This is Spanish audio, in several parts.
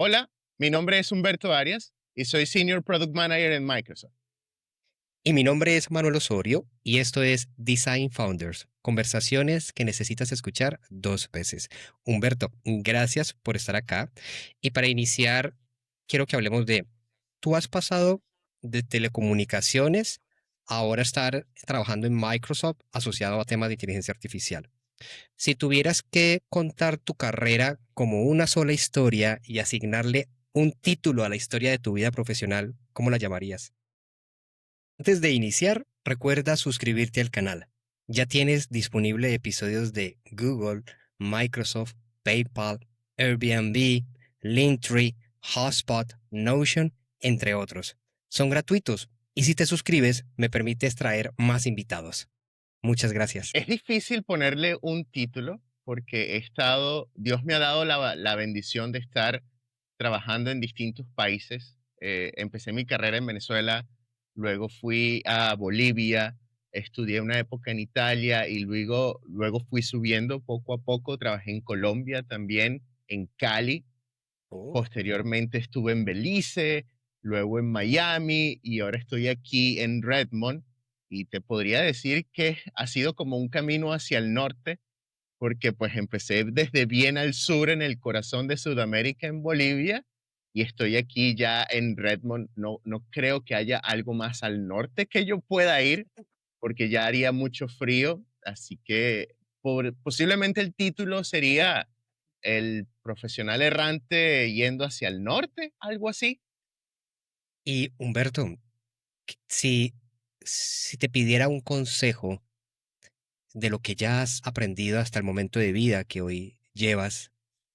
Hola, mi nombre es Humberto Arias y soy Senior Product Manager en Microsoft. Y mi nombre es Manuel Osorio y esto es Design Founders, conversaciones que necesitas escuchar dos veces. Humberto, gracias por estar acá. Y para iniciar, quiero que hablemos de, tú has pasado de telecomunicaciones a ahora estar trabajando en Microsoft asociado a temas de inteligencia artificial. Si tuvieras que contar tu carrera como una sola historia y asignarle un título a la historia de tu vida profesional, ¿cómo la llamarías? Antes de iniciar, recuerda suscribirte al canal. Ya tienes disponible episodios de Google, Microsoft, PayPal, Airbnb, Linktree, Hotspot, Notion, entre otros. Son gratuitos y si te suscribes me permites traer más invitados. Muchas gracias. Es difícil ponerle un título porque Dios me ha dado la bendición de estar trabajando en distintos países. Empecé mi carrera en Venezuela, luego fui a Bolivia, estudié una época en Italia y luego fui subiendo poco a poco. Trabajé en Colombia también, en Cali. Oh. Posteriormente estuve en Belice, luego en Miami y ahora estoy aquí en Redmond. Y te podría decir que ha sido como un camino hacia el norte, porque pues empecé desde bien al sur, en el corazón de Sudamérica, en Bolivia, y estoy aquí ya en Redmond. No creo que haya algo más al norte que yo pueda ir, porque ya haría mucho frío, así que posiblemente el título sería El profesional errante yendo hacia el norte, algo así. Y Humberto, si, si te pidiera un consejo de lo que ya has aprendido hasta el momento de vida que hoy llevas,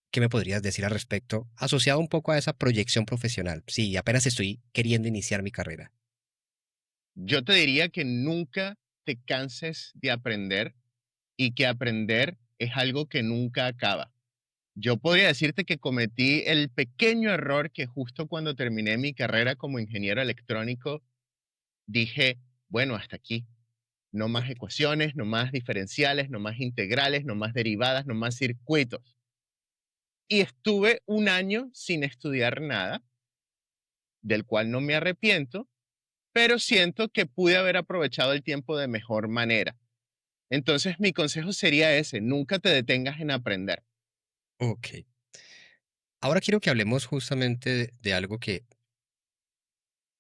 ¿qué me podrías decir al respecto, asociado un poco a esa proyección profesional? Sí, apenas estoy queriendo iniciar mi carrera. Yo te diría que nunca te canses de aprender y que aprender es algo que nunca acaba. Yo podría decirte que cometí el pequeño error que justo cuando terminé mi carrera como ingeniero electrónico dije, bueno, hasta aquí. No más ecuaciones, no más diferenciales, no más integrales, no más derivadas, no más circuitos. Y estuve un año sin estudiar nada, del cual no me arrepiento, pero siento que pude haber aprovechado el tiempo de mejor manera. Entonces mi consejo sería ese: nunca te detengas en aprender. Ok. Ahora quiero que hablemos justamente de algo que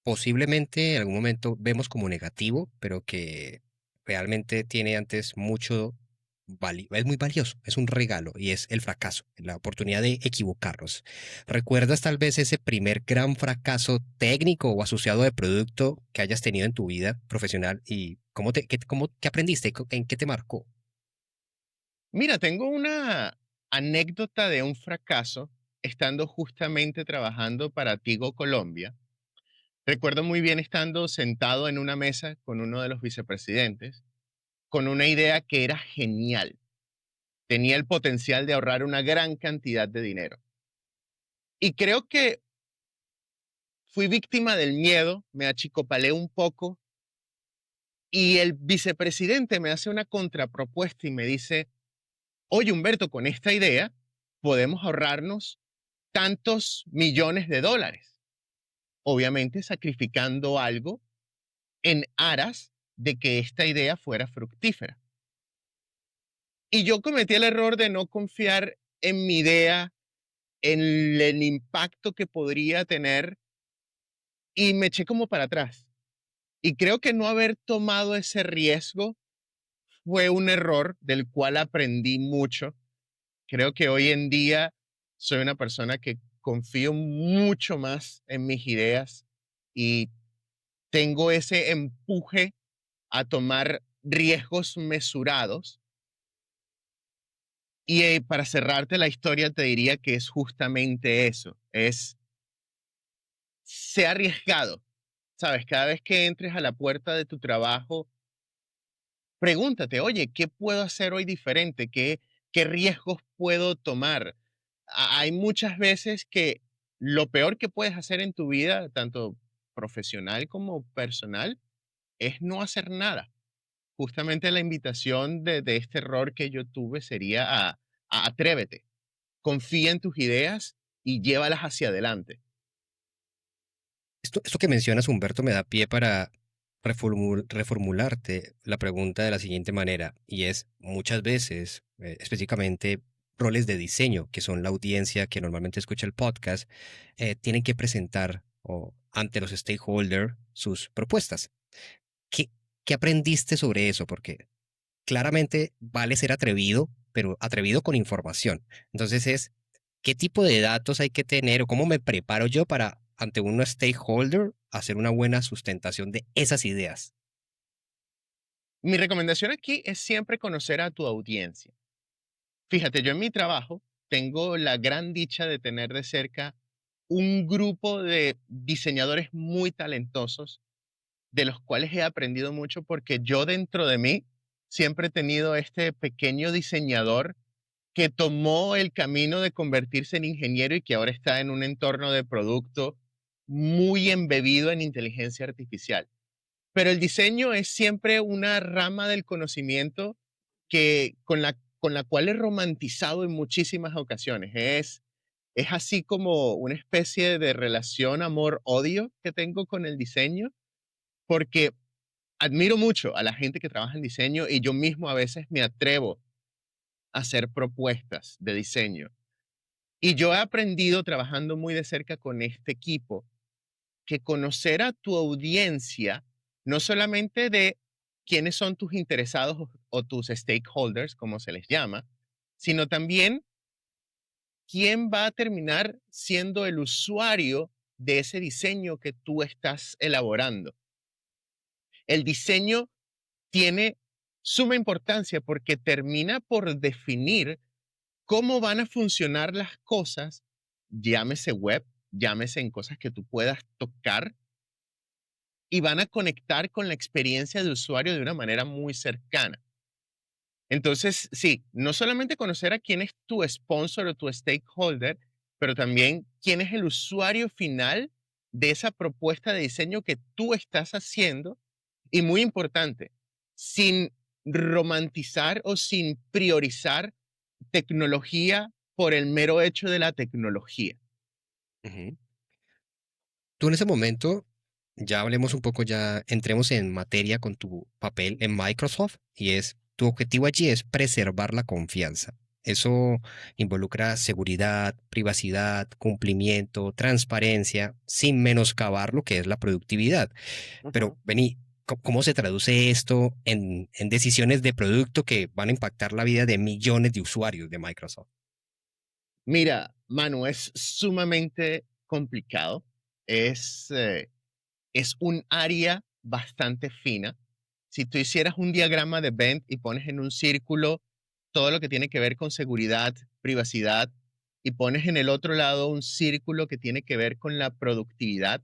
posiblemente en algún momento vemos como negativo, pero que realmente tiene antes mucho es muy valioso, es un regalo y es el fracaso, la oportunidad de equivocarnos. ¿Recuerdas tal vez ese primer gran fracaso técnico o asociado de producto que hayas tenido en tu vida profesional y qué aprendiste, en qué te marcó? Mira, tengo una anécdota de un fracaso estando justamente trabajando para Tigo Colombia. Recuerdo muy bien estando sentado en una mesa con uno de los vicepresidentes, con una idea que era genial. Tenía el potencial de ahorrar una gran cantidad de dinero. Y creo que fui víctima del miedo, me achicopalé un poco y el vicepresidente me hace una contrapropuesta y me dice: oye, Humberto, con esta idea podemos ahorrarnos tantos millones de dólares, obviamente sacrificando algo en aras de que esta idea fuera fructífera. Y yo cometí el error de no confiar en mi idea, en el impacto que podría tener, y me eché como para atrás. Y creo que no haber tomado ese riesgo fue un error del cual aprendí mucho. Creo que hoy en día soy una persona que confío mucho más en mis ideas y tengo ese empuje a tomar riesgos mesurados. Y para cerrarte la historia, te diría que es justamente eso, es ser arriesgado. Sabes, cada vez que entres a la puerta de tu trabajo, pregúntate: oye, ¿qué puedo hacer hoy diferente? ¿Qué riesgos puedo tomar? Hay muchas veces que lo peor que puedes hacer en tu vida, tanto profesional como personal, es no hacer nada. Justamente la invitación de este error que yo tuve sería a atrévete, confía en tus ideas y llévalas hacia adelante. Esto que mencionas, Humberto, me da pie para reformularte la pregunta de la siguiente manera, y es muchas veces, específicamente roles de diseño, que son la audiencia que normalmente escucha el podcast, tienen que presentar ante los stakeholders sus propuestas. ¿Qué, qué aprendiste sobre eso? Porque claramente vale ser atrevido, pero atrevido con información. Entonces es, ¿qué tipo de datos hay que tener o cómo me preparo yo para, ante un stakeholder, hacer una buena sustentación de esas ideas? Mi recomendación aquí es siempre conocer a tu audiencia. Fíjate, yo en mi trabajo tengo la gran dicha de tener de cerca un grupo de diseñadores muy talentosos, de los cuales he aprendido mucho porque yo dentro de mí siempre he tenido este pequeño diseñador que tomó el camino de convertirse en ingeniero y que ahora está en un entorno de producto muy embebido en inteligencia artificial. Pero el diseño es siempre una rama del conocimiento que con la cual he romantizado en muchísimas ocasiones. Es así como una especie de relación amor-odio que tengo con el diseño, porque admiro mucho a la gente que trabaja en diseño y yo mismo a veces me atrevo a hacer propuestas de diseño. Y yo he aprendido trabajando muy de cerca con este equipo que conocer a tu audiencia, no solamente de quiénes son tus interesados o tus stakeholders, como se les llama, sino también quién va a terminar siendo el usuario de ese diseño que tú estás elaborando. El diseño tiene suma importancia porque termina por definir cómo van a funcionar las cosas, llámese web, llámese en cosas que tú puedas tocar, y van a conectar con la experiencia de usuario de una manera muy cercana. Entonces, sí, no solamente conocer a quién es tu sponsor o tu stakeholder, pero también quién es el usuario final de esa propuesta de diseño que tú estás haciendo. Y muy importante, sin romantizar o sin priorizar tecnología por el mero hecho de la tecnología. Ujú. Tú en ese momento, ya hablemos un poco, ya entremos en materia con tu papel en Microsoft y es, tu objetivo allí es preservar la confianza. Eso involucra seguridad, privacidad, cumplimiento, transparencia, sin menoscabar lo que es la productividad. Pero Ujú. vení, ¿cómo se traduce esto en decisiones de producto que van a impactar la vida de millones de usuarios de Microsoft? Mira, Manu, es sumamente complicado. Es, eh, es un área bastante fina. Si tú hicieras un diagrama de Venn y pones en un círculo todo lo que tiene que ver con seguridad, privacidad, y pones en el otro lado un círculo que tiene que ver con la productividad,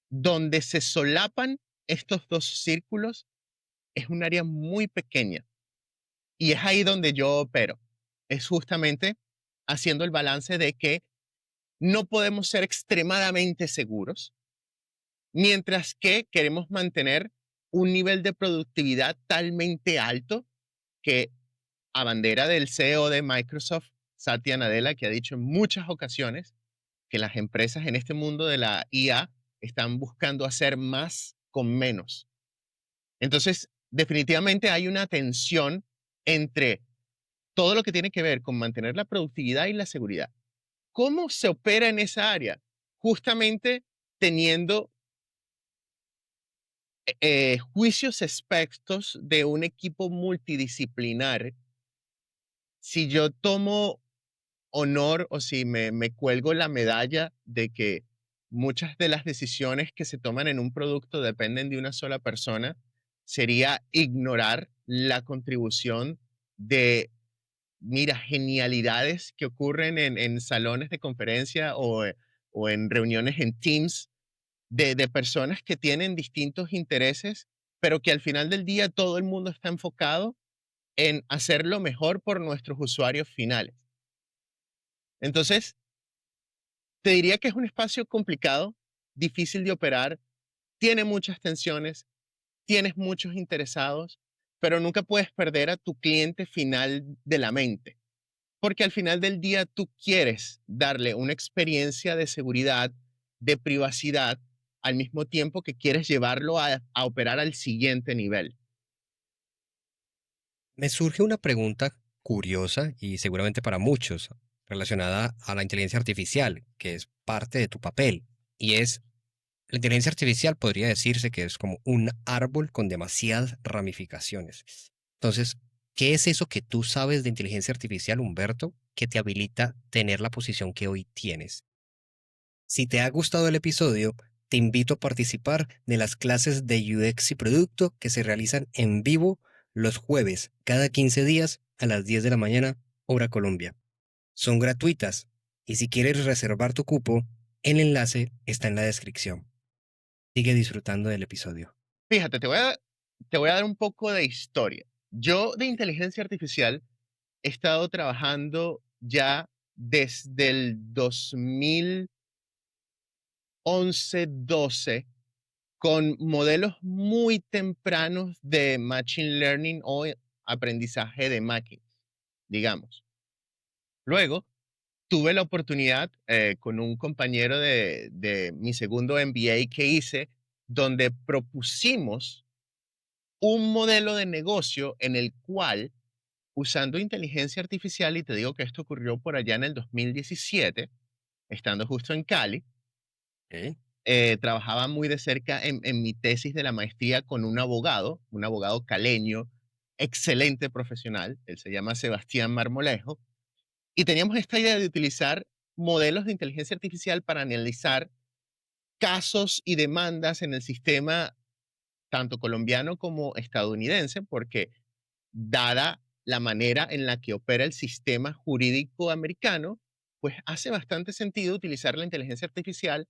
donde se solapan estos dos círculos, es un área muy pequeña. Y es ahí donde yo opero. Es justamente haciendo el balance de que no podemos ser extremadamente seguros, mientras que queremos mantener un nivel de productividad talmente alto que a bandera del CEO de Microsoft, Satya Nadella, que ha dicho en muchas ocasiones que las empresas en este mundo de la IA están buscando hacer más con menos. Entonces, definitivamente hay una tensión entre todo lo que tiene que ver con mantener la productividad y la seguridad. ¿Cómo se opera en esa área? Justamente teniendo juicios expertos de un equipo multidisciplinar. Si yo tomo honor o si me cuelgo la medalla de que muchas de las decisiones que se toman en un producto dependen de una sola persona, sería ignorar la contribución de, mira, genialidades que ocurren en salones de conferencia o en reuniones en Teams de personas que tienen distintos intereses, pero que al final del día todo el mundo está enfocado en hacer lo mejor por nuestros usuarios finales. Entonces, te diría que es un espacio complicado, difícil de operar, tiene muchas tensiones, tienes muchos interesados, pero nunca puedes perder a tu cliente final de la mente, porque al final del día tú quieres darle una experiencia de seguridad, de privacidad, al mismo tiempo que quieres llevarlo a operar al siguiente nivel. Me surge una pregunta curiosa y seguramente para muchos relacionada a la inteligencia artificial, que es parte de tu papel, y es, la inteligencia artificial podría decirse que es como un árbol con demasiadas ramificaciones. Entonces, ¿qué es eso que tú sabes de inteligencia artificial, Humberto, que te habilita tener la posición que hoy tienes? Si te ha gustado el episodio, te invito a participar de las clases de UX y producto que se realizan en vivo los jueves, cada 15 días a las 10 de la mañana, hora Colombia. Son gratuitas y si quieres reservar tu cupo, el enlace está en la descripción. Sigue disfrutando del episodio. Fíjate, te voy a dar un poco de historia. Yo de inteligencia artificial he estado trabajando ya desde el 2011-12 con modelos muy tempranos de machine learning o aprendizaje de máquinas, digamos. Luego, tuve la oportunidad con un compañero de mi segundo MBA que hice, donde propusimos un modelo de negocio en el cual, usando inteligencia artificial, y te digo que esto ocurrió por allá en el 2017, estando justo en Cali, ¿Ok? trabajaba muy de cerca en mi tesis de la maestría con un abogado caleño, excelente profesional, él se llama Sebastián Marmolejo, y teníamos esta idea de utilizar modelos de inteligencia artificial para analizar casos y demandas en el sistema tanto colombiano como estadounidense, porque dada la manera en la que opera el sistema jurídico americano, pues hace bastante sentido utilizar la inteligencia artificial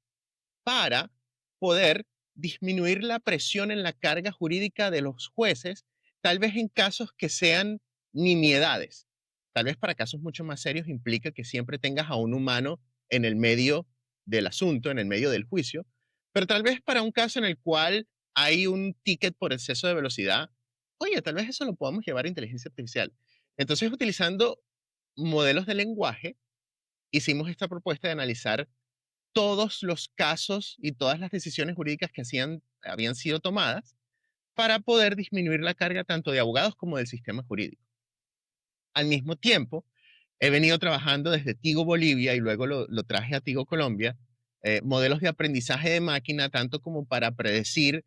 para poder disminuir la presión en la carga jurídica de los jueces, tal vez en casos que sean nimiedades. Tal vez para casos mucho más serios implica que siempre tengas a un humano en el medio del asunto, en el medio del juicio, pero tal vez para un caso en el cual hay un ticket por exceso de velocidad, oye, tal vez eso lo podamos llevar a inteligencia artificial. Entonces, utilizando modelos de lenguaje, hicimos esta propuesta de analizar todos los casos y todas las decisiones jurídicas que habían sido tomadas para poder disminuir la carga tanto de abogados como del sistema jurídico. Al mismo tiempo, he venido trabajando desde Tigo Bolivia y luego lo traje a Tigo Colombia, modelos de aprendizaje de máquina, tanto como para predecir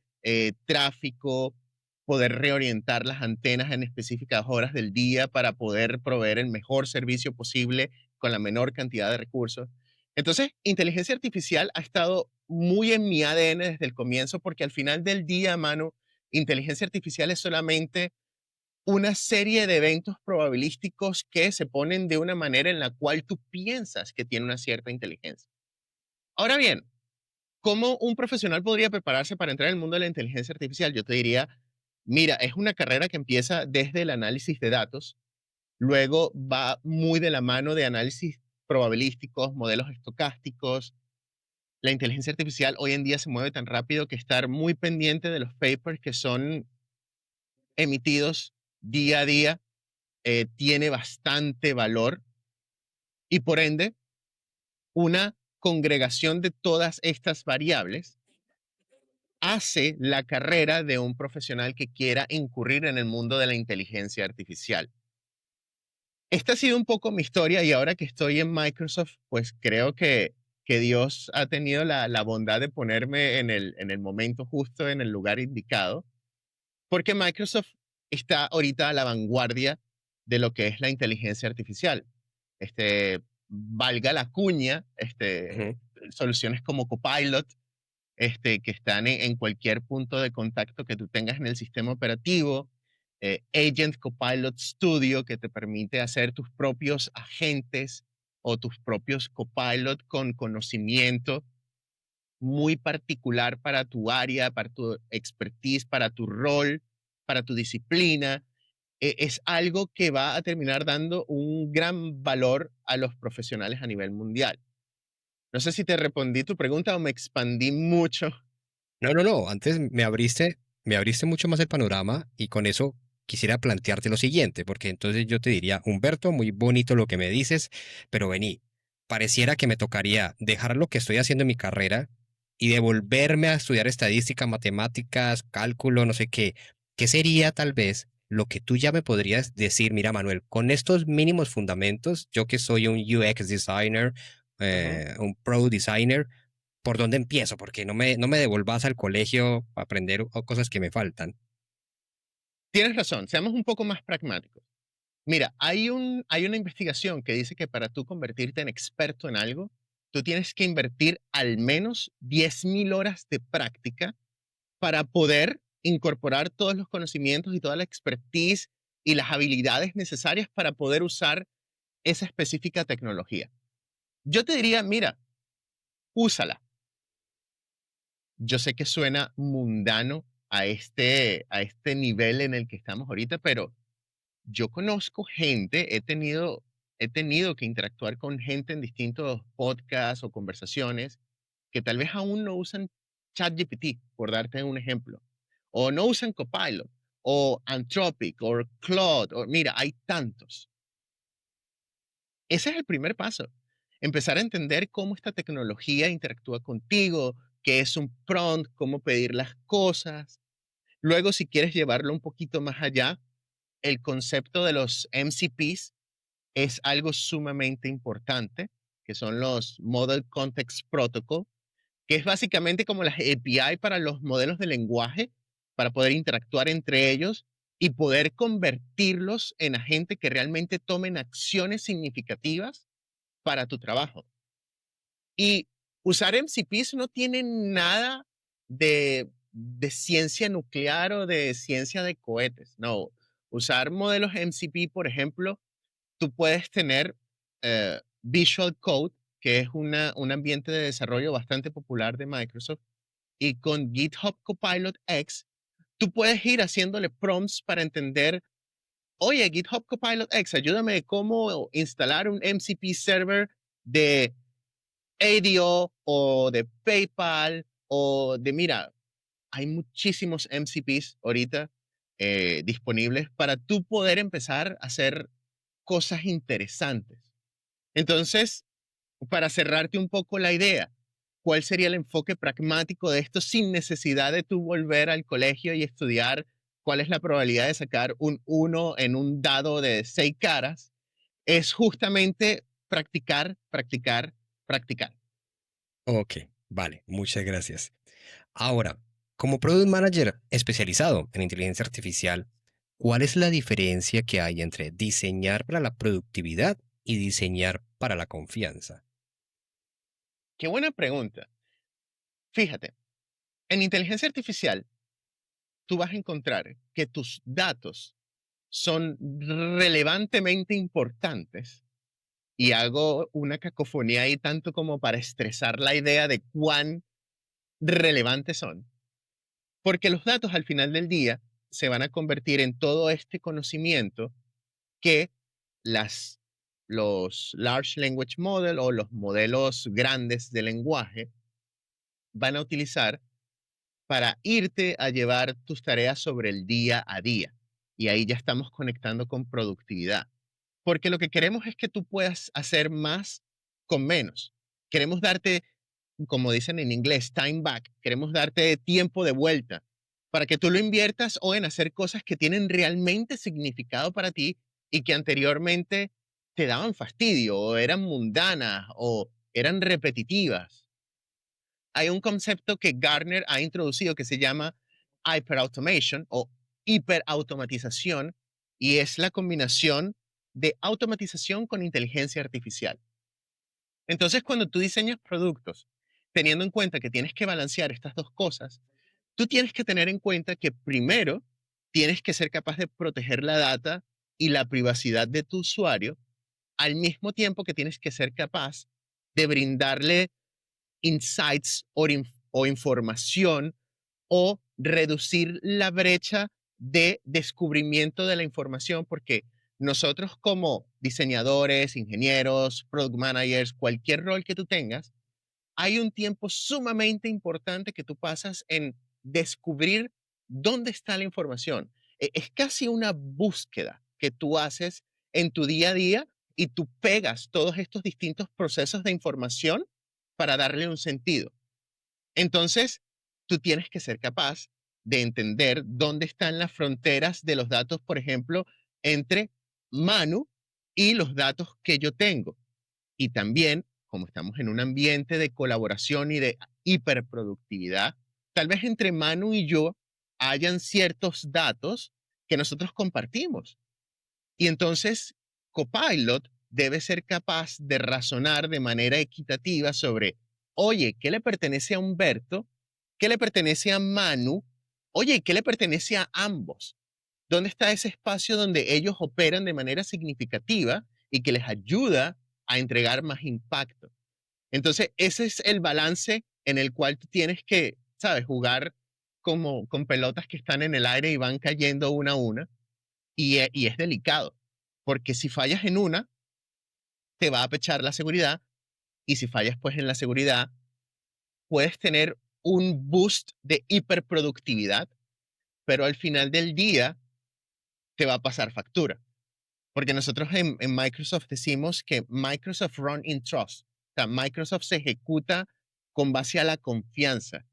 tráfico, poder reorientar las antenas en específicas horas del día para poder proveer el mejor servicio posible con la menor cantidad de recursos. Entonces, inteligencia artificial ha estado muy en mi ADN desde el comienzo porque al final del día, mano, inteligencia artificial es solamente una serie de eventos probabilísticos que se ponen de una manera en la cual tú piensas que tiene una cierta inteligencia. Ahora bien, ¿cómo un profesional podría prepararse para entrar en el mundo de la inteligencia artificial? Yo te diría, mira, es una carrera que empieza desde el análisis de datos, luego va muy de la mano de análisis probabilísticos, modelos estocásticos. La inteligencia artificial hoy en día se mueve tan rápido que estar muy pendiente de los papers que son emitidos día a día tiene bastante valor y por ende una congregación de todas estas variables hace la carrera de un profesional que quiera incurrir en el mundo de la inteligencia artificial. Esta ha sido un poco mi historia y ahora que estoy en Microsoft, pues creo que Dios ha tenido la bondad de ponerme en el momento justo, en el lugar indicado, porque Microsoft está ahorita a la vanguardia de lo que es la inteligencia artificial. Valga la cuña, Ujú. soluciones como Copilot, que están en cualquier punto de contacto que tú tengas en el sistema operativo, Agent Copilot Studio, que te permite hacer tus propios agentes o tus propios Copilot con conocimiento muy particular para tu área, para tu expertise, para tu rol, para tu disciplina. Es algo que va a terminar dando un gran valor a los profesionales a nivel mundial. No sé si te respondí tu pregunta o me expandí mucho. No, no, no. Antes me abriste mucho más el panorama y con eso quisiera plantearte lo siguiente, porque entonces yo te diría, Humberto, muy bonito lo que me dices, pero vení, pareciera que me tocaría dejar lo que estoy haciendo en mi carrera y devolverme a estudiar estadística, matemáticas, cálculo, no sé qué. ¿Qué sería tal vez lo que tú ya me podrías decir? Mira, Manuel, con estos mínimos fundamentos, yo que soy un UX designer, Ujú. un pro designer, ¿por dónde empiezo? Porque no me devolvas al colegio a aprender cosas que me faltan. Tienes razón, seamos un poco más pragmáticos. Mira, hay una investigación que dice que para tú convertirte en experto en algo, tú tienes que invertir al menos 10.000 horas de práctica para poder incorporar todos los conocimientos y toda la expertise y las habilidades necesarias para poder usar esa específica tecnología. Yo te diría, mira, úsala. Yo sé que suena mundano a este nivel en el que estamos ahorita, pero yo conozco gente, he tenido que interactuar con gente en distintos podcasts o conversaciones que tal vez aún no usan ChatGPT, por darte un ejemplo, o no usan Copilot, o Anthropic, o Claude, o mira, hay tantos. Ese es el primer paso. Empezar a entender cómo esta tecnología interactúa contigo, qué es un prompt, cómo pedir las cosas. Luego, si quieres llevarlo un poquito más allá, el concepto de los MCPs es algo sumamente importante, que son los Model Context Protocol, que es básicamente como las API para los modelos de lenguaje, para poder interactuar entre ellos y poder convertirlos en agentes que realmente tomen acciones significativas para tu trabajo. Y usar MCPs no tiene nada de ciencia nuclear o de ciencia de cohetes. No, usar modelos MCP, por ejemplo, tú puedes tener Visual Code, que es un ambiente de desarrollo bastante popular de Microsoft, y con GitHub Copilot X, tú puedes ir haciéndole prompts para entender, oye, GitHub Copilot X, ayúdame cómo instalar un MCP server de ADO o de PayPal o de, mira, hay muchísimos MCPs ahorita disponibles para tú poder empezar a hacer cosas interesantes. Entonces, para cerrarte un poco la idea, ¿cuál sería el enfoque pragmático de esto sin necesidad de tú volver al colegio y estudiar cuál es la probabilidad de sacar un uno en un dado de 6 caras? Es justamente practicar, practicar, practicar. Ok, vale, muchas gracias. Ahora, como Product Manager especializado en inteligencia artificial, ¿cuál es la diferencia que hay entre diseñar para la productividad y diseñar para la confianza? Qué buena pregunta. Fíjate, en inteligencia artificial, tú vas a encontrar que tus datos son relevantemente importantes y hago una cacofonía ahí tanto como para estresar la idea de cuán relevantes son, porque los datos al final del día se van a convertir en todo este conocimiento que las, los Large Language Model o los modelos grandes de lenguaje van a utilizar para irte a llevar tus tareas sobre el día a día. Y ahí ya estamos conectando con productividad. Porque lo que queremos es que tú puedas hacer más con menos. Queremos darte, como dicen en inglés, time back. Queremos darte tiempo de vuelta para que tú lo inviertas o en hacer cosas que tienen realmente significado para ti y que anteriormente te daban fastidio o eran mundanas o eran repetitivas. Hay un concepto que Gartner ha introducido que se llama hyperautomation o hiperautomatización y es la combinación de automatización con inteligencia artificial. Entonces, cuando tú diseñas productos, teniendo en cuenta que tienes que balancear estas dos cosas, tú tienes que tener en cuenta que primero tienes que ser capaz de proteger la data y la privacidad de tu usuario, al mismo tiempo que tienes que ser capaz de brindarle insights o información o reducir la brecha de descubrimiento de la información, porque nosotros como diseñadores, ingenieros, product managers, cualquier rol que tú tengas, hay un tiempo sumamente importante que tú pasas en descubrir dónde está la información, Es casi una búsqueda que tú haces en tu día a día y tú pegas todos estos distintos procesos de información para darle un sentido. Entonces, tú tienes que ser capaz de entender dónde están las fronteras de los datos, por ejemplo, entre Manu y los datos que yo tengo. Y también, como estamos en un ambiente de colaboración y de hiperproductividad, tal vez entre Manu y yo hayan ciertos datos que nosotros compartimos. Y entonces, Copilot debe ser capaz de razonar de manera equitativa sobre, oye, ¿qué le pertenece a Humberto? ¿Qué le pertenece a Manu? Oye, ¿qué le pertenece a ambos? ¿Dónde está ese espacio donde ellos operan de manera significativa y que les ayuda a entregar más impacto? Entonces, ese es el balance en el cual tú tienes que, ¿sabes? Jugar como con pelotas que están en el aire y van cayendo una a una y es delicado, porque si fallas en una, te va a pechar la seguridad, y si fallas pues en la seguridad, puedes tener un boost de hiperproductividad, pero al final del día te va a pasar factura. Porque nosotros en Microsoft decimos que Microsoft run in trust. O sea, Microsoft se ejecuta con base a la confianza.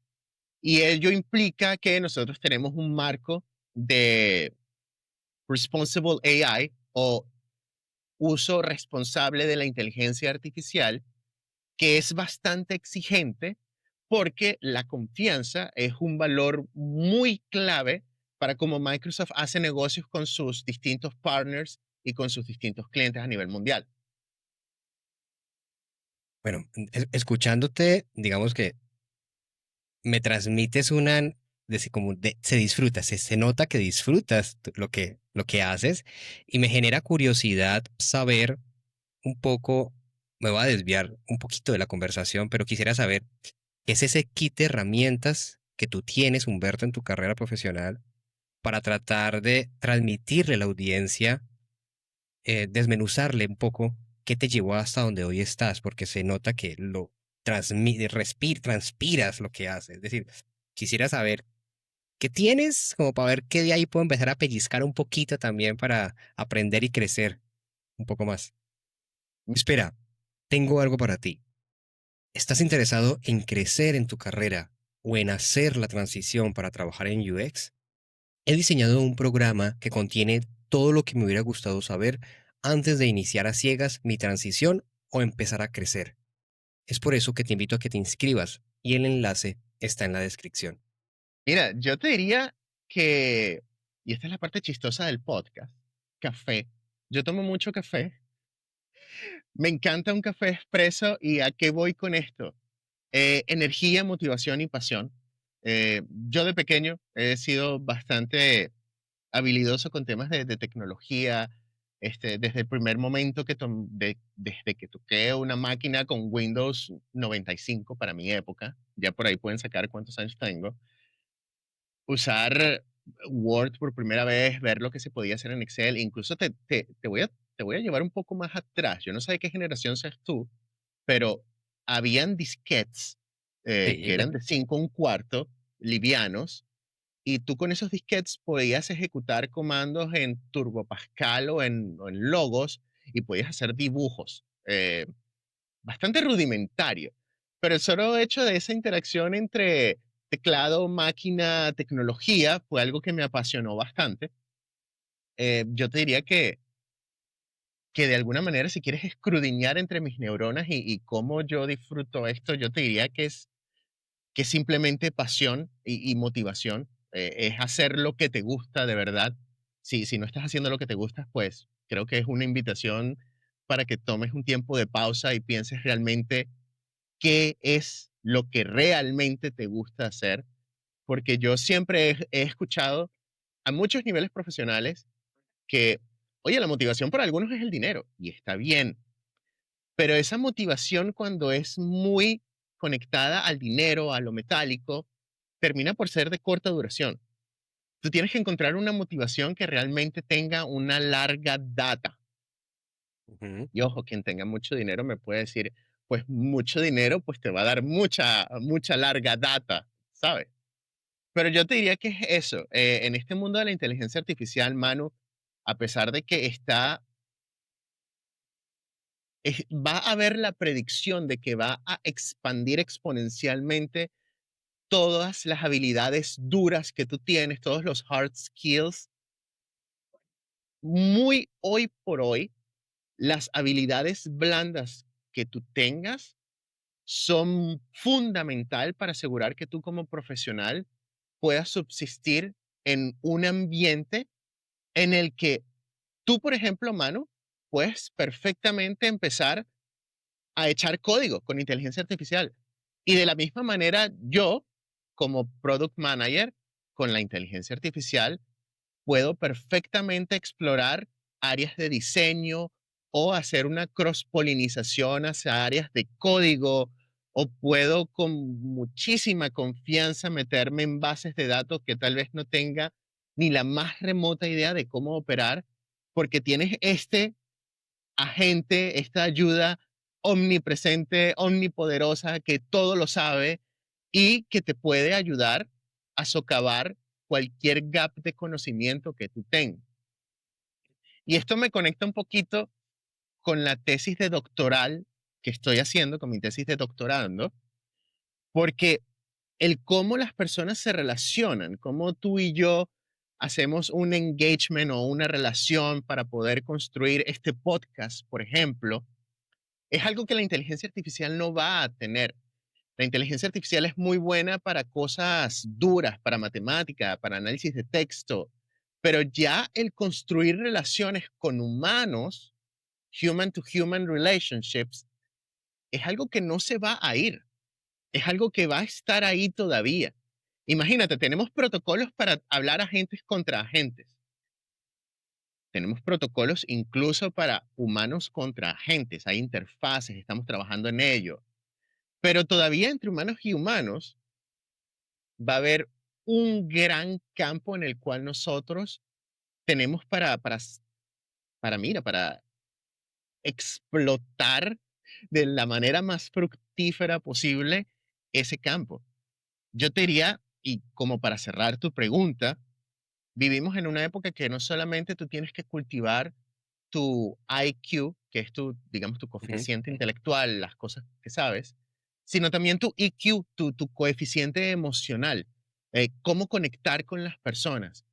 Y ello implica que nosotros tenemos un marco de Responsible AI o uso responsable de la inteligencia artificial, que es bastante exigente porque la confianza es un valor muy clave para cómo Microsoft hace negocios con sus distintos partners y con sus distintos clientes a nivel mundial. Bueno, escuchándote, digamos que me transmites una, se disfruta, se nota que disfrutas lo que haces y me genera curiosidad saber un poco, me voy a desviar un poquito de la conversación, pero quisiera saber qué es ese kit de herramientas que tú tienes, Humberto, en tu carrera profesional para tratar de transmitirle a la audiencia, desmenuzarle un poco qué te llevó hasta donde hoy estás, porque se nota que lo transpiras lo que haces. Es decir, quisiera saber qué tienes como para ver qué de ahí puedo empezar a pellizcar un poquito también para aprender y crecer un poco más. Espera, tengo algo para ti. ¿Estás interesado en crecer en tu carrera o en hacer la transición para trabajar en UX? He diseñado un programa que contiene todo lo que me hubiera gustado saber antes de iniciar a ciegas mi transición o empezar a crecer. Es por eso que te invito a que te inscribas y el enlace está en la descripción. Mira, yo te diría que, y esta es la parte chistosa del podcast, café. Yo tomo mucho café. Me encanta un café expreso y ¿a qué voy con esto? Energía, motivación y pasión. Yo de pequeño he sido bastante habilidoso con temas de tecnología. Desde el primer momento desde que toqué una máquina con Windows 95 para mi época, ya por ahí pueden sacar cuántos años tengo, usar Word por primera vez, ver lo que se podía hacer en Excel, incluso te voy a llevar un poco más atrás. Yo no sé de qué generación seas tú, pero habían disquetes Sí, que eran de 5 1/4, livianos, y tú con esos disquetes podías ejecutar comandos en Turbo Pascal o en Logos y podías hacer dibujos. Bastante rudimentario, pero el solo hecho de esa interacción entre teclado, máquina, tecnología fue algo que me apasionó bastante. Yo te diría que de alguna manera, si quieres escudriñar entre mis neuronas y cómo yo disfruto esto, yo te diría que es simplemente pasión y motivación. Es hacer lo que te gusta de verdad. Si no estás haciendo lo que te gusta, pues creo que es una invitación para que tomes un tiempo de pausa y pienses realmente qué es lo que realmente te gusta hacer, porque yo siempre he escuchado a muchos niveles profesionales que, oye, la motivación para algunos es el dinero, y está bien, pero esa motivación cuando es muy conectada al dinero, a lo metálico, termina por ser de corta duración. Tú tienes que encontrar una motivación que realmente tenga una larga data. ujú. Y ojo, quien tenga mucho dinero me puede decir, pues mucho dinero, pues te va a dar mucha larga data, ¿sabes? Pero yo te diría que es eso, en este mundo de la inteligencia artificial, Manu, a pesar de que va a haber la predicción de que va a expandir exponencialmente todas las habilidades duras que tú tienes, todos los hard skills, muy hoy por hoy, las habilidades blandas que tú tengas son fundamental para asegurar que tú como profesional puedas subsistir en un ambiente en el que tú, por ejemplo, Manu, puedes perfectamente empezar a echar código con inteligencia artificial. Y de la misma manera, yo, como product manager, con la inteligencia artificial, puedo perfectamente explorar áreas de diseño o hacer una cross-polinización hacia áreas de código, o puedo con muchísima confianza meterme en bases de datos que tal vez no tenga ni la más remota idea de cómo operar, porque tienes este agente, esta ayuda omnipresente, omnipoderosa, que todo lo sabe y que te puede ayudar a socavar cualquier gap de conocimiento que tú tengas. Y esto me conecta un poquito con la tesis de doctoral que estoy haciendo, con mi tesis de doctorando, porque el cómo las personas se relacionan, cómo tú y yo hacemos un engagement o una relación para poder construir este podcast, por ejemplo, es algo que la inteligencia artificial no va a tener. La inteligencia artificial es muy buena para cosas duras, para matemática, para análisis de texto, pero ya el construir relaciones con humanos, human to human relationships, es algo que no se va a ir, es algo que va a estar ahí todavía. Imagínate, tenemos protocolos para hablar agentes contra agentes. Tenemos protocolos incluso para humanos contra agentes. Hay interfaces, estamos trabajando en ello. Pero todavía entre humanos y humanos va a haber un gran campo en el cual nosotros tenemos para explotar de la manera más fructífera posible ese campo. Yo te diría, y como para cerrar tu pregunta, vivimos en una época que no solamente tú tienes que cultivar tu IQ, que es tu, digamos, tu Ujú. coeficiente intelectual, las cosas que sabes, sino también tu EQ, tu coeficiente emocional, cómo conectar con las personas.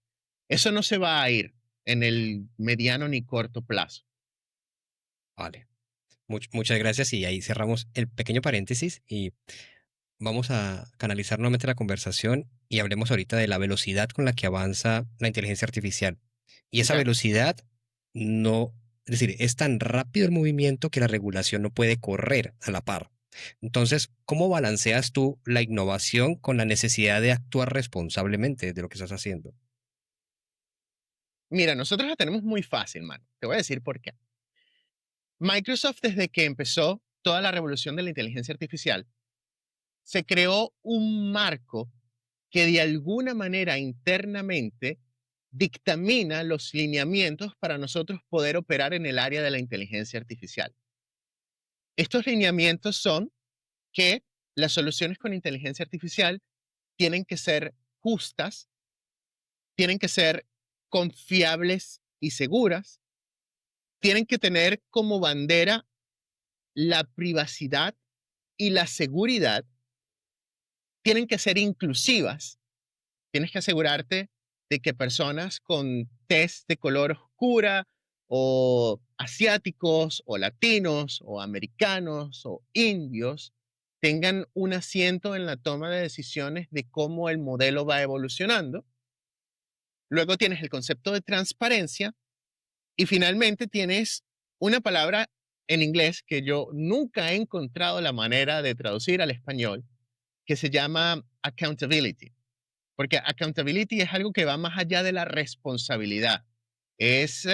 Eso no se va a ir en el mediano ni corto plazo. Vale. Muchas gracias y ahí cerramos el pequeño paréntesis y vamos a canalizar nuevamente la conversación y hablemos ahorita de la velocidad con la que avanza la inteligencia artificial. Y esa Ya. velocidad no, es decir, es tan rápido el movimiento que la regulación no puede correr a la par. Entonces, ¿cómo balanceas tú la innovación con la necesidad de actuar responsablemente de lo que estás haciendo? Mira, nosotros la tenemos muy fácil, mano. Te voy a decir por qué. Microsoft, desde que empezó toda la revolución de la inteligencia artificial, se creó un marco que de alguna manera internamente dictamina los lineamientos para nosotros poder operar en el área de la inteligencia artificial. Estos lineamientos son que las soluciones con inteligencia artificial tienen que ser justas, tienen que ser confiables y seguras, tienen que tener como bandera la privacidad y la seguridad, tienen que ser inclusivas. Tienes que asegurarte de que personas con tez de color oscura o asiáticos o latinos o americanos o indios tengan un asiento en la toma de decisiones de cómo el modelo va evolucionando. Luego tienes el concepto de transparencia y finalmente tienes una palabra en inglés que yo nunca he encontrado la manera de traducir al español, que se llama accountability. Porque accountability es algo que va más allá de la responsabilidad. Es,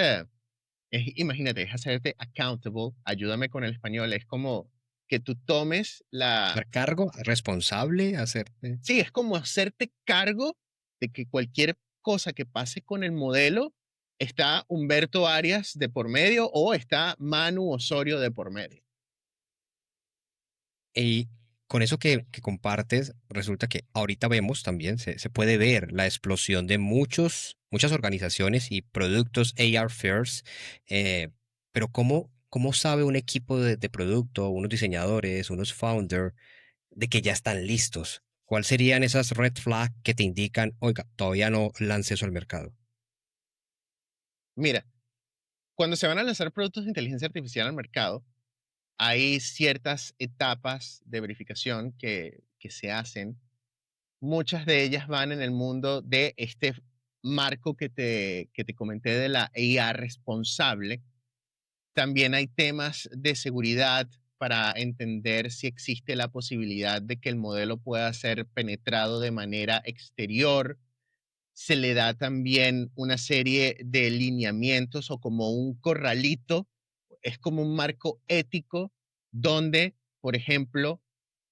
imagínate, es hacerte accountable. Ayúdame con el español. Es como que tú tomes la... ¿Dar cargo? ¿Responsable? ¿Hacerte? Sí, es como hacerte cargo de que cualquier cosa que pase con el modelo está Humberto Arias de por medio o está Manu Osorio de por medio. con eso que compartes, resulta que ahorita vemos también, se puede ver la explosión de muchas organizaciones y productos AR Fairs, pero ¿cómo sabe un equipo de producto, unos diseñadores, unos founders, de que ya están listos? ¿Cuáles serían esas red flags que te indican, oiga, todavía no lance eso al mercado? Mira, cuando se van a lanzar productos de inteligencia artificial al mercado, hay ciertas etapas de verificación que se hacen. Muchas de ellas van en el mundo de este marco que te comenté de la IA responsable. También hay temas de seguridad para entender si existe la posibilidad de que el modelo pueda ser penetrado de manera exterior. Se le da también una serie de lineamientos o como un corralito, es como un marco ético donde, por ejemplo,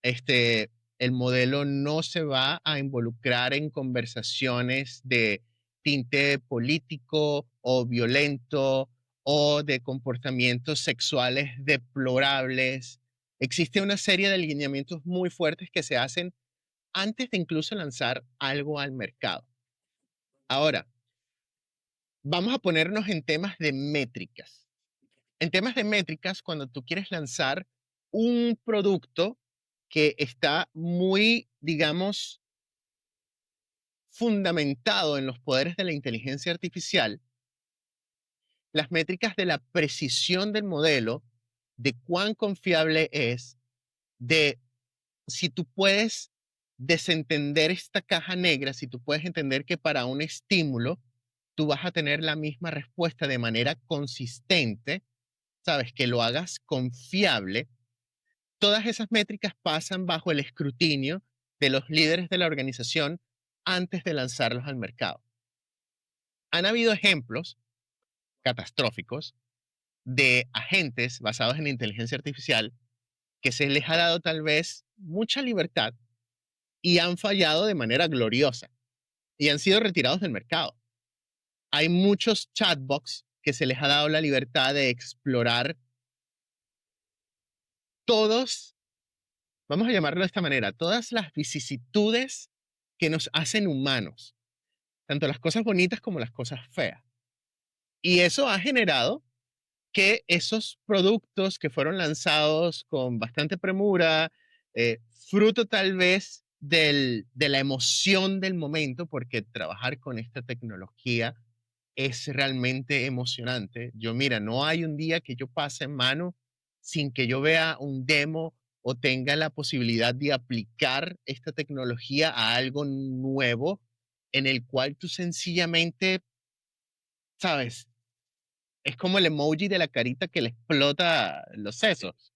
este, el modelo no se va a involucrar en conversaciones de tinte político o violento o de comportamientos sexuales deplorables. Existe una serie de lineamientos muy fuertes que se hacen antes de incluso lanzar algo al mercado. Ahora, vamos a ponernos en temas de métricas. En temas de métricas, cuando tú quieres lanzar un producto que está muy, digamos, fundamentado en los poderes de la inteligencia artificial, las métricas de la precisión del modelo, de cuán confiable es, de si tú puedes desentender esta caja negra, si tú puedes entender que para un estímulo tú vas a tener la misma respuesta de manera consistente, sabes, que lo hagas confiable, todas esas métricas pasan bajo el escrutinio de los líderes de la organización antes de lanzarlos al mercado. Han habido ejemplos catastróficos de agentes basados en inteligencia artificial que se les ha dado tal vez mucha libertad y han fallado de manera gloriosa y han sido retirados del mercado. Hay muchos chatbots que se les ha dado la libertad de explorar todos, vamos a llamarlo de esta manera, todas las vicisitudes que nos hacen humanos, tanto las cosas bonitas como las cosas feas. Y eso ha generado que esos productos que fueron lanzados con bastante premura, fruto tal vez de la emoción del momento, porque trabajar con esta tecnología es realmente emocionante. Yo, mira, no hay un día que yo pase en mano sin que yo vea un demo o tenga la posibilidad de aplicar esta tecnología a algo nuevo en el cual tú sencillamente, sabes, es como el emoji de la carita que le explota los Sí. sesos.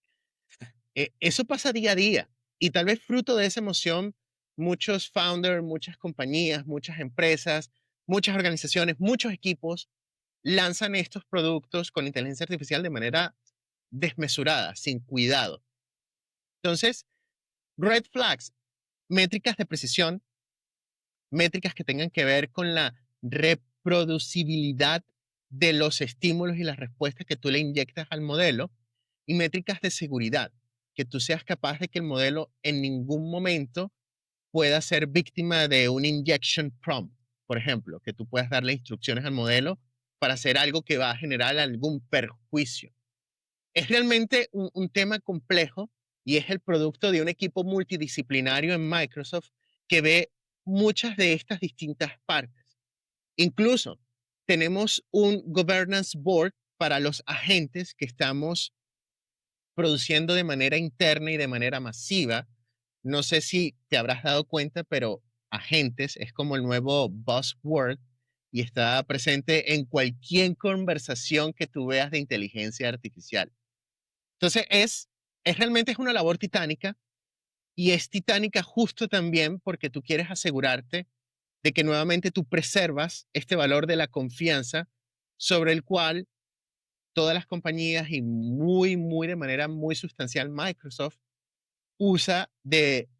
Eso pasa día a día y tal vez fruto de esa emoción, muchos founders, muchas compañías, muchas empresas, muchas organizaciones, muchos equipos lanzan estos productos con inteligencia artificial de manera desmesurada, sin cuidado. Entonces, red flags, métricas de precisión, métricas que tengan que ver con la reproducibilidad de los estímulos y las respuestas que tú le inyectas al modelo, y métricas de seguridad, que tú seas capaz de que el modelo en ningún momento pueda ser víctima de un injection prompt, por ejemplo, que tú puedas darle instrucciones al modelo para hacer algo que va a generar algún perjuicio. Es realmente un tema complejo y es el producto de un equipo multidisciplinario en Microsoft que ve muchas de estas distintas partes. Incluso tenemos un governance board para los agentes que estamos produciendo de manera interna y de manera masiva. No sé si te habrás dado cuenta, pero agentes es como el nuevo buzzword y está presente en cualquier conversación que tú veas de inteligencia artificial. Entonces es realmente es una labor titánica y es titánica justo también porque tú quieres asegurarte de que nuevamente tú preservas este valor de la confianza sobre el cual todas las compañías y muy de manera muy sustancial Microsoft usa de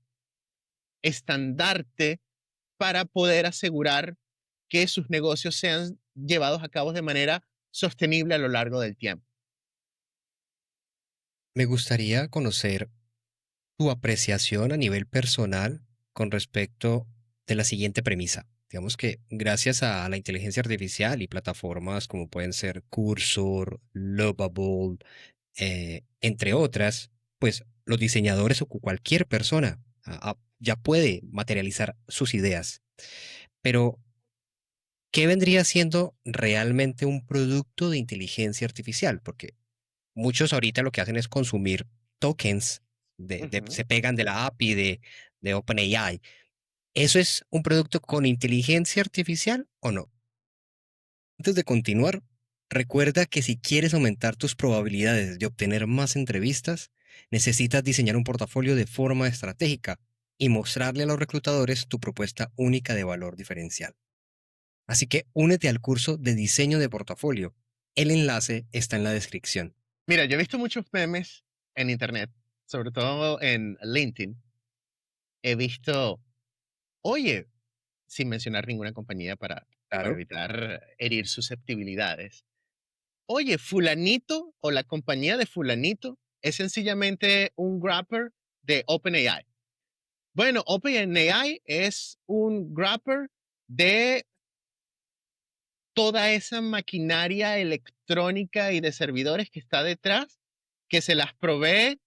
estandarte para poder asegurar que sus negocios sean llevados a cabo de manera sostenible a lo largo del tiempo. Me gustaría conocer tu apreciación a nivel personal con respecto de la siguiente premisa. Digamos que gracias a la inteligencia artificial y plataformas como pueden ser Cursor, Lovable, entre otras, pues los diseñadores o cualquier persona ya puede materializar sus ideas. Pero, ¿qué vendría siendo realmente un producto de inteligencia artificial? Porque muchos ahorita lo que hacen es consumir tokens, Ujú. se pegan de la API de OpenAI. ¿Eso es un producto con inteligencia artificial o no? Antes de continuar, recuerda que si quieres aumentar tus probabilidades de obtener más entrevistas, necesitas diseñar un portafolio de forma estratégica y mostrarle a los reclutadores tu propuesta única de valor diferencial. Así que únete al curso de diseño de portafolio. El enlace está en la descripción. Mira, yo he visto muchos memes en internet, sobre todo en LinkedIn. He visto, oye, sin mencionar ninguna compañía para Claro. evitar herir susceptibilidades. Oye, fulanito o la compañía de fulanito es sencillamente un wrapper de OpenAI. Bueno, OpenAI es un wrapper de toda esa maquinaria electrónica y de servidores que está detrás, que se las provee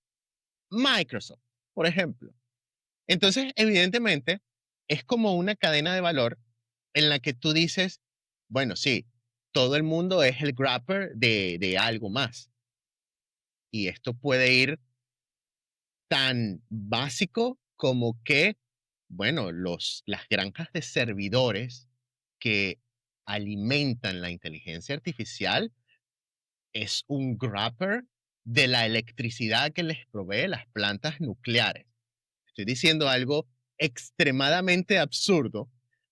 Microsoft, por ejemplo. Entonces, evidentemente, es como una cadena de valor en la que tú dices, bueno, sí, todo el mundo es el wrapper de algo más. Y esto puede ir tan básico como que, bueno, las granjas de servidores que alimentan la inteligencia artificial es un wrapper de la electricidad que les provee las plantas nucleares. Estoy diciendo algo extremadamente absurdo,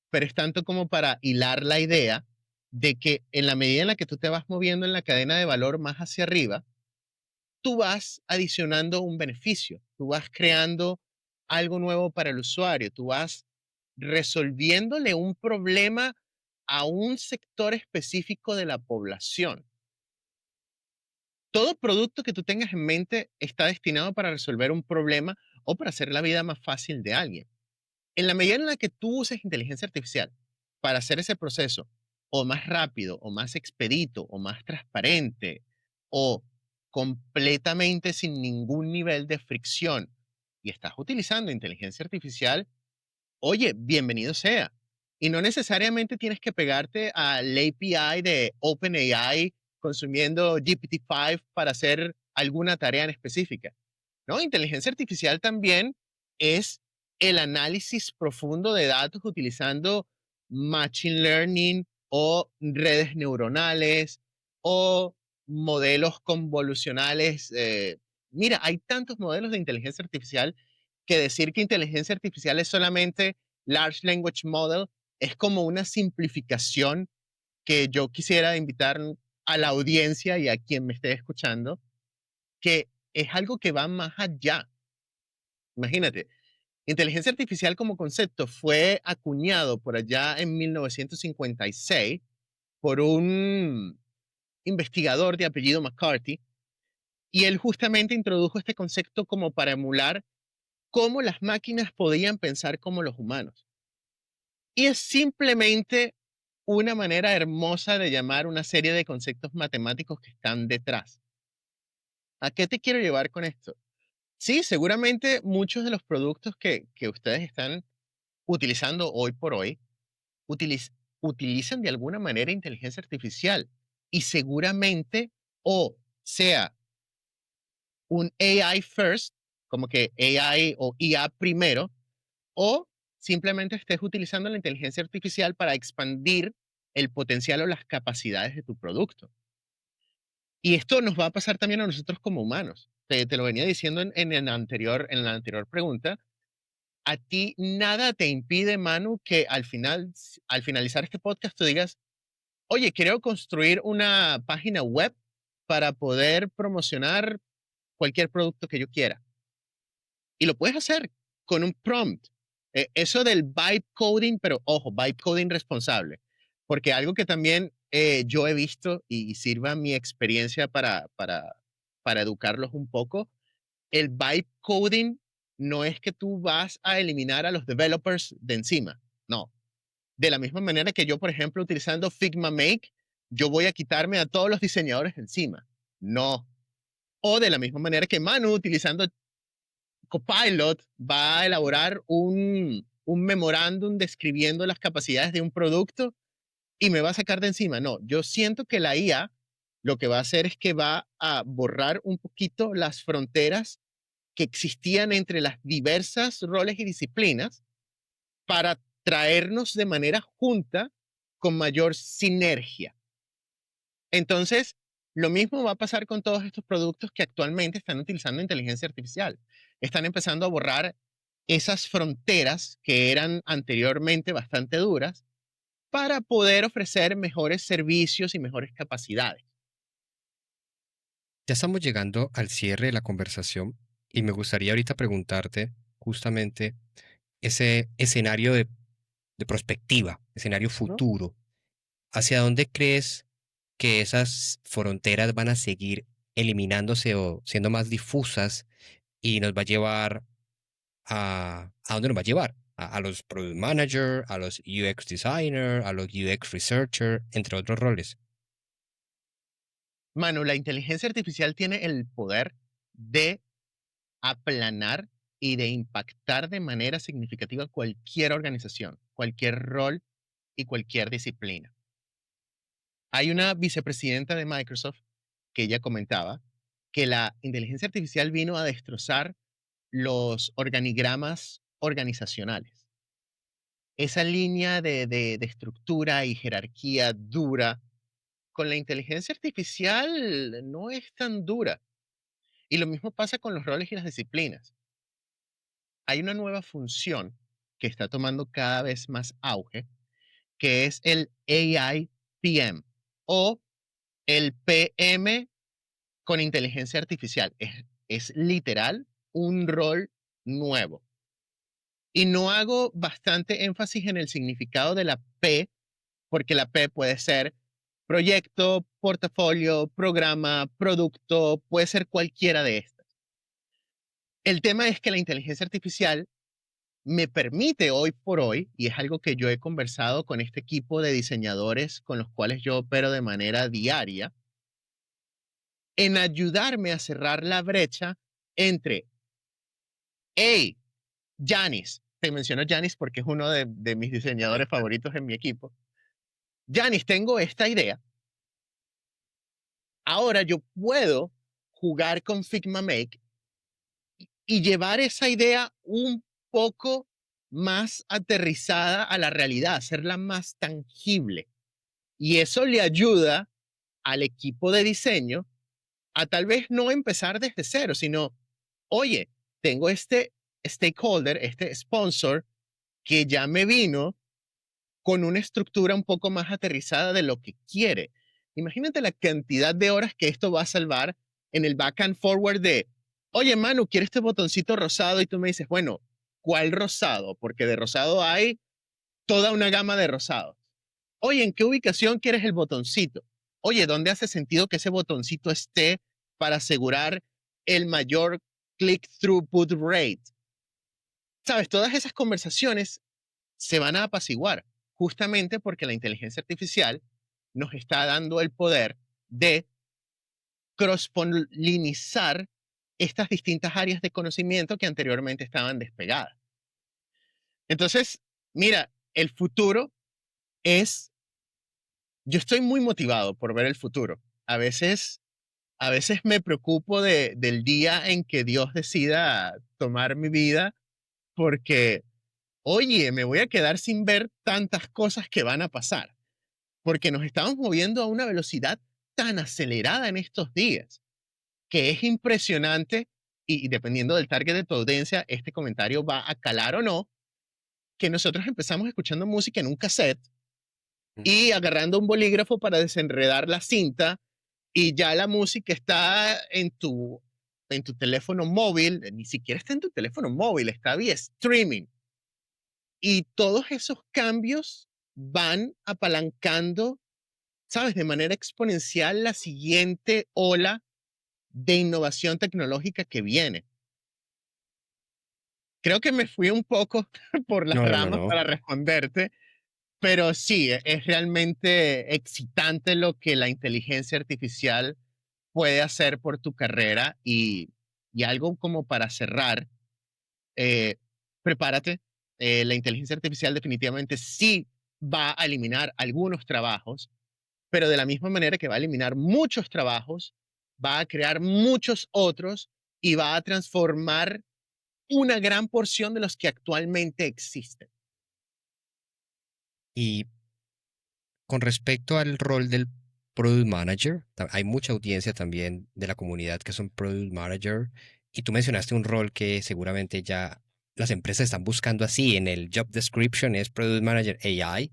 pero es tanto como para hilar la idea de que en la medida en la que tú te vas moviendo en la cadena de valor más hacia arriba, tú vas adicionando un beneficio, tú vas creando algo nuevo para el usuario, tú vas resolviéndole un problema a un sector específico de la población. Todo producto que tú tengas en mente está destinado para resolver un problema o para hacer la vida más fácil de alguien. En la medida en la que tú uses inteligencia artificial para hacer ese proceso o más rápido o más expedito o más transparente o completamente sin ningún nivel de fricción y estás utilizando inteligencia artificial, oye, bienvenido sea. Y no necesariamente tienes que pegarte al API de OpenAI consumiendo GPT-5 para hacer alguna tarea en específica. ¿No? Inteligencia artificial también es el análisis profundo de datos utilizando machine learning o redes neuronales o modelos convolucionales. Mira, hay tantos modelos de inteligencia artificial que decir que inteligencia artificial es solamente Large Language Model es como una simplificación que yo quisiera invitar a la audiencia y a quien me esté escuchando, que es algo que va más allá. Imagínate, inteligencia artificial como concepto fue acuñado por allá en 1956 por un investigador de apellido McCarthy, y él justamente introdujo este concepto como para emular cómo las máquinas podían pensar como los humanos. Y es simplemente una manera hermosa de llamar una serie de conceptos matemáticos que están detrás. ¿A qué te quiero llevar con esto? Sí, seguramente muchos de los productos que ustedes están utilizando hoy por hoy utiliz- utilizan de alguna manera inteligencia artificial y seguramente o sea un AI first, como que AI o IA primero, o simplemente estés utilizando la inteligencia artificial para expandir el potencial o las capacidades de tu producto. Y esto nos va a pasar también a nosotros como humanos. Te lo venía diciendo en la anterior pregunta. A ti nada te impide, Manu, que al finalizar este podcast, tú digas, oye, quiero construir una página web para poder promocionar cualquier producto que yo quiera. Y lo puedes hacer con un prompt. Eso del vibe coding, pero ojo, vibe coding responsable. Porque algo que también yo he visto y sirva mi experiencia para educarlos un poco, el vibe coding no es que tú vas a eliminar a los developers de encima, no. De la misma manera que yo, por ejemplo, utilizando Figma Make, yo voy a quitarme a todos los diseñadores de encima, no. O de la misma manera que Manu, utilizando Copilot, va a elaborar un memorándum describiendo las capacidades de un producto y me va a sacar de encima. No, yo siento que la IA lo que va a hacer es que va a borrar un poquito las fronteras que existían entre las diversas roles y disciplinas para traernos de manera junta con mayor sinergia. Entonces, lo mismo va a pasar con todos estos productos que actualmente están utilizando inteligencia artificial. Están empezando a borrar esas fronteras que eran anteriormente bastante duras para poder ofrecer mejores servicios y mejores capacidades. Ya estamos llegando al cierre de la conversación y me gustaría ahorita preguntarte justamente ese escenario de prospectiva, escenario ¿No? futuro. ¿Hacia dónde crees que esas fronteras van a seguir eliminándose o siendo más difusas y nos va a llevar a dónde nos va a llevar? A los product manager, a los UX designer, a los UX researcher, entre otros roles. Manu, la inteligencia artificial tiene el poder de aplanar y de impactar de manera significativa cualquier organización, cualquier rol y cualquier disciplina. Hay una vicepresidenta de Microsoft que ella comentaba que la inteligencia artificial vino a destrozar los organigramas organizacionales. Esa línea de estructura y jerarquía dura, con la inteligencia artificial no es tan dura. Y lo mismo pasa con los roles y las disciplinas. Hay una nueva función que está tomando cada vez más auge, que es el AI PM o el PM con inteligencia artificial. Es literal un rol nuevo. Y no hago bastante énfasis en el significado de la P, porque la P puede ser proyecto, portafolio, programa, producto, puede ser cualquiera de estas. El tema es que la inteligencia artificial me permite hoy por hoy, y es algo que yo he conversado con este equipo de diseñadores con los cuales yo opero de manera diaria, en ayudarme a cerrar la brecha entre, hey, Janis, te menciono Janis porque es uno de mis diseñadores favoritos en mi equipo. Janis, tengo esta idea. Ahora yo puedo jugar con Figma Make y llevar esa idea un poco más aterrizada a la realidad, hacerla más tangible. Y eso le ayuda al equipo de diseño a tal vez no empezar desde cero, sino, oye, tengo este stakeholder, este sponsor que ya me vino con una estructura un poco más aterrizada de lo que quiere. Imagínate la cantidad de horas que esto va a salvar en el back and forward de, oye, Manu, quiero este botoncito rosado y tú me dices, bueno, ¿cuál rosado? Porque de rosado hay toda una gama de rosados. Oye, ¿en qué ubicación quieres el botoncito? Oye, ¿dónde hace sentido que ese botoncito esté para asegurar el mayor click throughput rate? Sabes, todas esas conversaciones se van a apaciguar justamente porque la inteligencia artificial nos está dando el poder de cross-polinizar estas distintas áreas de conocimiento que anteriormente estaban despegadas. Entonces, mira, el futuro es, yo estoy muy motivado por ver el futuro. A veces me preocupo del día en que Dios decida tomar mi vida porque, oye, me voy a quedar sin ver tantas cosas que van a pasar, porque nos estamos moviendo a una velocidad tan acelerada en estos días, que es impresionante y dependiendo del target de tu audiencia, este comentario va a calar o no, que nosotros empezamos escuchando música en un cassette Mm. y agarrando un bolígrafo para desenredar la cinta y ya la música está en tu teléfono móvil, ni siquiera está en tu teléfono móvil, está vía streaming. Y todos esos cambios van apalancando, ¿sabes? De manera exponencial la siguiente ola de innovación tecnológica que viene. Creo que me fui un poco por las No, no, no, ramas no. para responderte, pero sí, es realmente excitante lo que la inteligencia artificial puede hacer por tu carrera y algo como para cerrar, eh, prepárate, la inteligencia artificial definitivamente sí va a eliminar algunos trabajos, pero de la misma manera que va a eliminar muchos trabajos, va a crear muchos otros y va a transformar una gran porción de los que actualmente existen. Y con respecto al rol del product manager, hay mucha audiencia también de la comunidad que son product manager. Y tú mencionaste un rol que seguramente ya las empresas están buscando así en el job description, es product manager AI.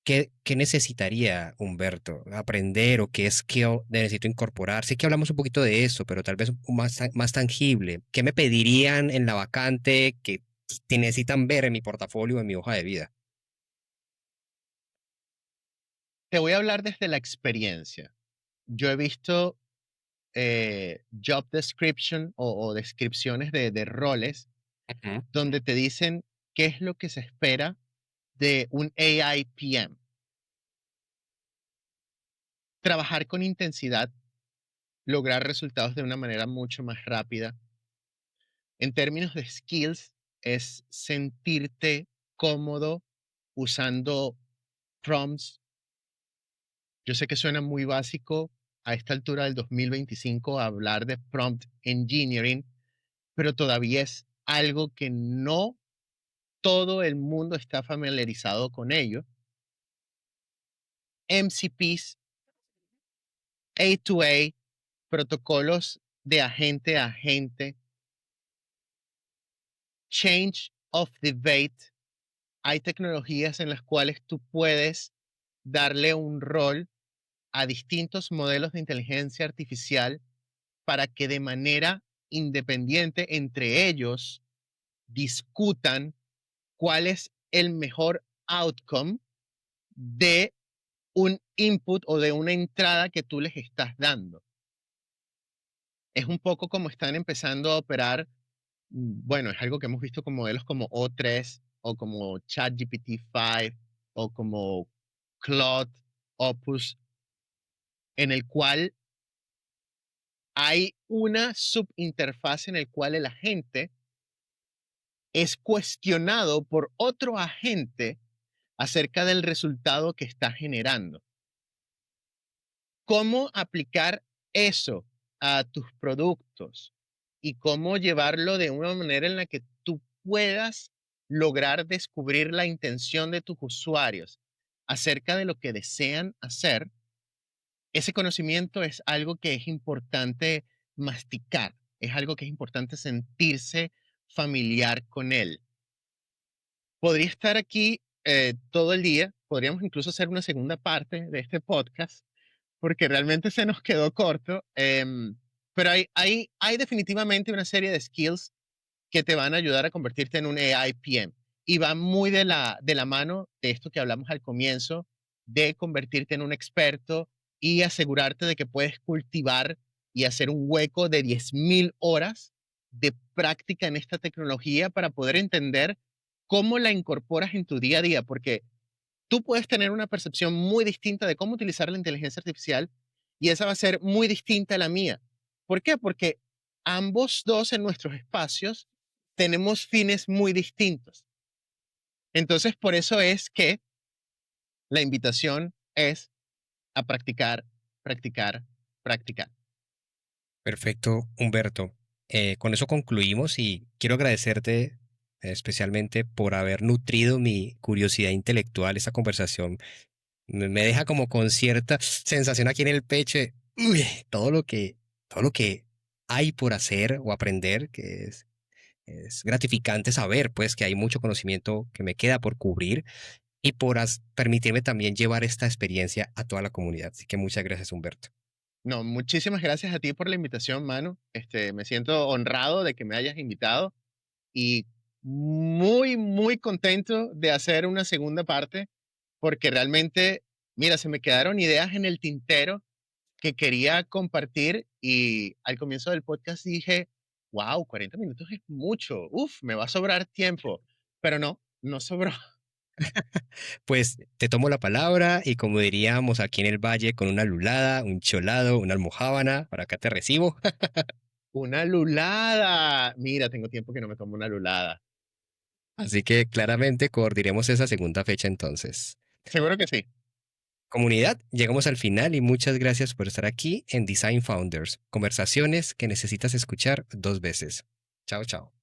¿Qué necesitaría Humberto aprender o qué skill necesito incorporar? Sé que hablamos un poquito de eso, pero tal vez más, más tangible. ¿Qué me pedirían en la vacante que necesitan ver en mi portafolio, en mi hoja de vida? Te voy a hablar desde la experiencia. Yo he visto job description o descripciones de roles Ujú. donde te dicen qué es lo que se espera de un AI PM. Trabajar con intensidad, lograr resultados de una manera mucho más rápida. En términos de skills, es sentirte cómodo usando prompts. Yo sé que suena muy básico a esta altura del 2025 hablar de prompt engineering, pero todavía es algo que no todo el mundo está familiarizado con ello. MCPs, A2A, protocolos de agente a agente, change of debate. Hay tecnologías en las cuales tú puedes darle un rol a distintos modelos de inteligencia artificial para que de manera independiente entre ellos discutan cuál es el mejor outcome de un input o de una entrada que tú les estás dando. Es un poco como están empezando a operar, bueno, es algo que hemos visto con modelos como O3 o como ChatGPT 5 o como Claude Opus, en el cual hay una subinterfaz en el cual el agente es cuestionado por otro agente acerca del resultado que está generando. ¿Cómo aplicar eso a tus productos y cómo llevarlo de una manera en la que tú puedas lograr descubrir la intención de tus usuarios acerca de lo que desean hacer? Ese conocimiento es algo que es importante masticar, es algo que es importante sentirse familiar con él. Podría estar aquí todo el día, podríamos incluso hacer una segunda parte de este podcast, porque realmente se nos quedó corto, pero hay definitivamente una serie de skills que te van a ayudar a convertirte en un AI PM y va muy de la mano de esto que hablamos al comienzo, de convertirte en un experto y asegurarte de que puedes cultivar y hacer un hueco de 10.000 horas de práctica en esta tecnología para poder entender cómo la incorporas en tu día a día, porque tú puedes tener una percepción muy distinta de cómo utilizar la inteligencia artificial y esa va a ser muy distinta a la mía. ¿Por qué? Porque ambos dos en nuestros espacios tenemos fines muy distintos. Entonces, por eso es que la invitación es a practicar, practicar, practicar. Perfecto, Humberto. Con eso concluimos y quiero agradecerte especialmente por haber nutrido mi curiosidad intelectual. Esta conversación me deja como con cierta sensación aquí en el pecho de, uy, todo lo que hay por hacer o aprender, que es gratificante saber, pues, que hay mucho conocimiento que me queda por cubrir y por permitirme también llevar esta experiencia a toda la comunidad. Así que muchas gracias, Humberto. No, muchísimas gracias a ti por la invitación, Manu. Me siento honrado de que me hayas invitado y muy, muy contento de hacer una segunda parte, porque realmente, mira, se me quedaron ideas en el tintero que quería compartir y al comienzo del podcast dije, Wow, 40 minutos es mucho. Uf, me va a sobrar tiempo. Pero no, no sobró. Pues te tomo la palabra y como diríamos aquí en el valle, con una lulada, un cholado, una almojábana, para acá te recibo. Una lulada. Mira, tengo tiempo que no me tomo una lulada. Así que claramente coordinemos esa segunda fecha entonces. Seguro que sí. Comunidad, llegamos al final y muchas gracias por estar aquí en Design Founders, conversaciones que necesitas escuchar dos veces. Chao, chao.